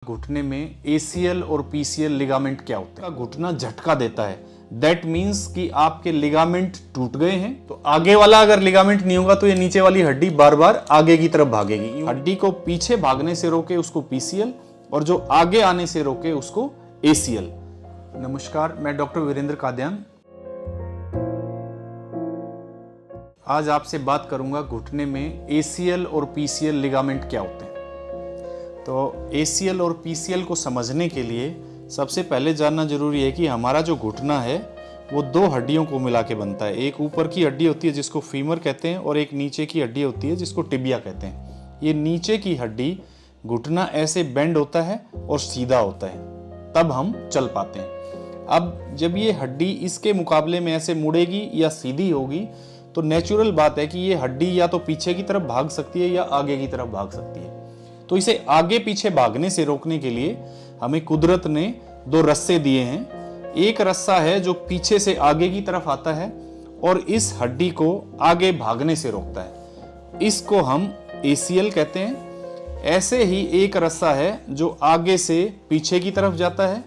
घुटने में ACL और PCL लिगामेंट क्या होता है? घुटना झटका देता है। दैट मीन्स कि आपके लिगामेंट टूट गए हैं। तो आगे वाला अगर लिगामेंट नहीं होगा तो ये नीचे वाली हड्डी बार बार आगे की तरफ भागेगी। हड्डी को पीछे भागने से रोके उसको PCL और जो आगे आने से रोके उसको ACL। नमस्कार, मैं डॉक्टर वीरेंद्र कादियान। आज आपसे बात करूंगा घुटने में ACL और PCL लिगामेंट क्या होते हैं। तो ACL और PCL को समझने के लिए सबसे पहले जानना जरूरी है कि हमारा जो घुटना है वो दो हड्डियों को मिला के बनता है। एक ऊपर की हड्डी होती है जिसको फीमर कहते हैं और एक नीचे की हड्डी होती है जिसको टिबिया कहते हैं। ये नीचे की हड्डी घुटना ऐसे बेंड होता है और सीधा होता है, तब हम चल पाते हैं। अब जब ये हड्डी इसके मुकाबले में ऐसे मुड़ेगी या सीधी होगी तो नेचुरल बात है कि ये हड्डी या तो पीछे की तरफ भाग सकती है या आगे की तरफ भाग सकती है। तो इसे आगे पीछे भागने से रोकने के लिए हमें कुदरत ने दो रस्से दिए हैं। एक रस्सा है जो पीछे से आगे की तरफ आता है और इस हड्डी को आगे भागने से रोकता है। इसको हम ACL कहते हैं। ऐसे ही एक रस्सा है जो आगे से पीछे की तरफ जाता है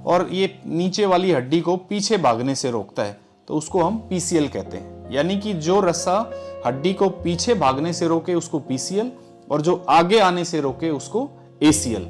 और ये नीचे वाली हड्डी को पीछे भागने से रोकता है, तो उसको हम PCL कहते हैं। यानी कि जो रस्सा हड्डी को पीछे भागने से रोके उसको PCL और जो आगे आने से रोके उसको ACL।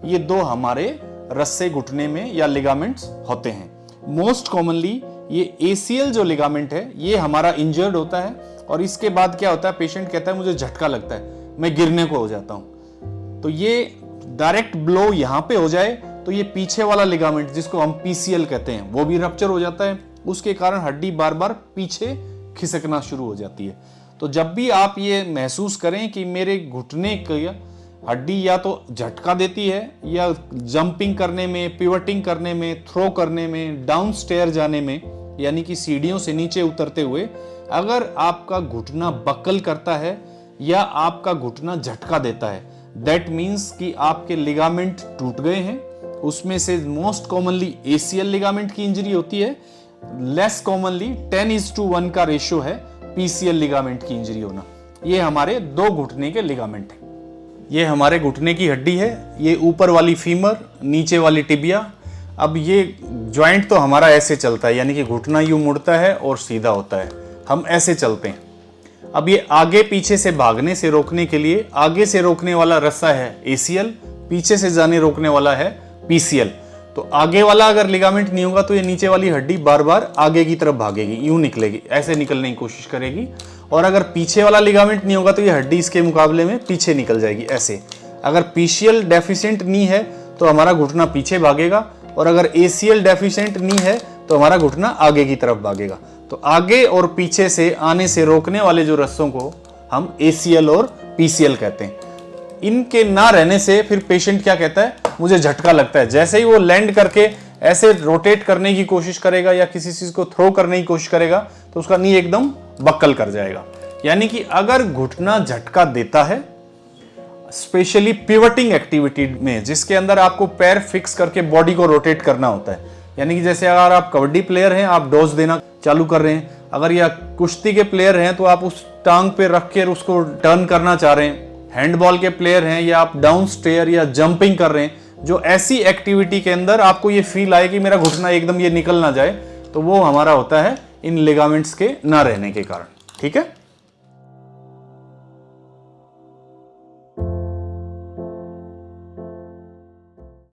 ये दो हमारे रस्से घुटने में या लिगामेंट्स होते हैं। मोस्ट कॉमनली ये ACL जो लिगामेंट है ये हमारा इंजर्ड होता है और इसके बाद क्या होता है, पेशेंट कहता है मुझे झटका लगता है, मैं गिरने को हो जाता हूं। तो ये डायरेक्ट ब्लो यहां पे हो जाए तो ये पीछे वाला लिगामेंट जिसको हम PCL कहते हैं वो भी रप्चर हो जाता है। उसके कारण हड्डी बार बार पीछे खिसकना शुरू हो जाती है। तो जब भी आप ये महसूस करें कि मेरे घुटने की हड्डी या तो झटका देती है या जंपिंग करने में, पिवटिंग करने में, थ्रो करने में, डाउन स्टेयर जाने में यानी कि सीढ़ियों से नीचे उतरते हुए अगर आपका घुटना बकल करता है या आपका घुटना झटका देता है, दैट मीन्स कि आपके लिगामेंट टूट गए हैं। उसमें से मोस्ट कॉमनली ACL लिगामेंट की इंजरी होती है। लेस कॉमनली 10:1 का रेशियो है PCL लिगामेंट की इंजरी होना। ये हमारे दो घुटने के लिगामेंट हैं। ये हमारे घुटने की हड्डी है, ये ऊपर वाली फीमर, नीचे वाली टिबिया। अब ये जॉइंट तो हमारा ऐसे चलता है, यानी कि घुटना यूं मुड़ता है और सीधा होता है, हम ऐसे चलते हैं। अब ये आगे पीछे से भागने से रोकने के लिए आगे से रोकने वाला रस्सा है ACL, पीछे से जाने रोकने वाला है PCL। तो आगे वाला अगर लिगामेंट नहीं होगा तो ये नीचे वाली हड्डी बार बार आगे की तरफ भागेगी, यूं निकलेगी, ऐसे निकलने की कोशिश करेगी। और अगर पीछे वाला लिगामेंट नहीं होगा तो ये हड्डी इसके मुकाबले में पीछे निकल जाएगी, ऐसे। अगर PCL डेफिशिएंट नहीं है तो हमारा घुटना पीछे भागेगा और अगर ACL डेफिशिएंट नहीं है तो हमारा घुटना आगे की तरफ भागेगा। तो आगे और पीछे से आने से रोकने वाले जो रस्सों को हम ACL और PCL कहते हैं। इनके ना रहने से फिर पेशेंट क्या कहता है, मुझे झटका लगता है। जैसे ही वो लैंड करके ऐसे रोटेट करने की कोशिश करेगा या किसी चीज को थ्रो करने की कोशिश करेगा तो उसका नी एकदम बक्कल कर जाएगा। यानी कि अगर घुटना झटका देता है, स्पेशली पिवटिंग एक्टिविटी में जिसके अंदर आपको पैर फिक्स करके बॉडी को रोटेट करना होता है, यानी कि जैसे अगर आप कबड्डी प्लेयर हैं, आप डोज देना चालू कर रहे हैं, अगर या कुश्ती के प्लेयर हैं तो आप उस टांग पे रख कर उसको टर्न करना चाह रहे हैं, हैंडबॉल के प्लेयर हैं या आप डाउन स्टेयर या जंपिंग कर रहे हैं, जो ऐसी एक्टिविटी के अंदर आपको ये फील आए कि मेरा घुटना एकदम ये निकल ना जाए, तो वो हमारा होता है इन लिगामेंट्स के ना रहने के कारण। ठीक है।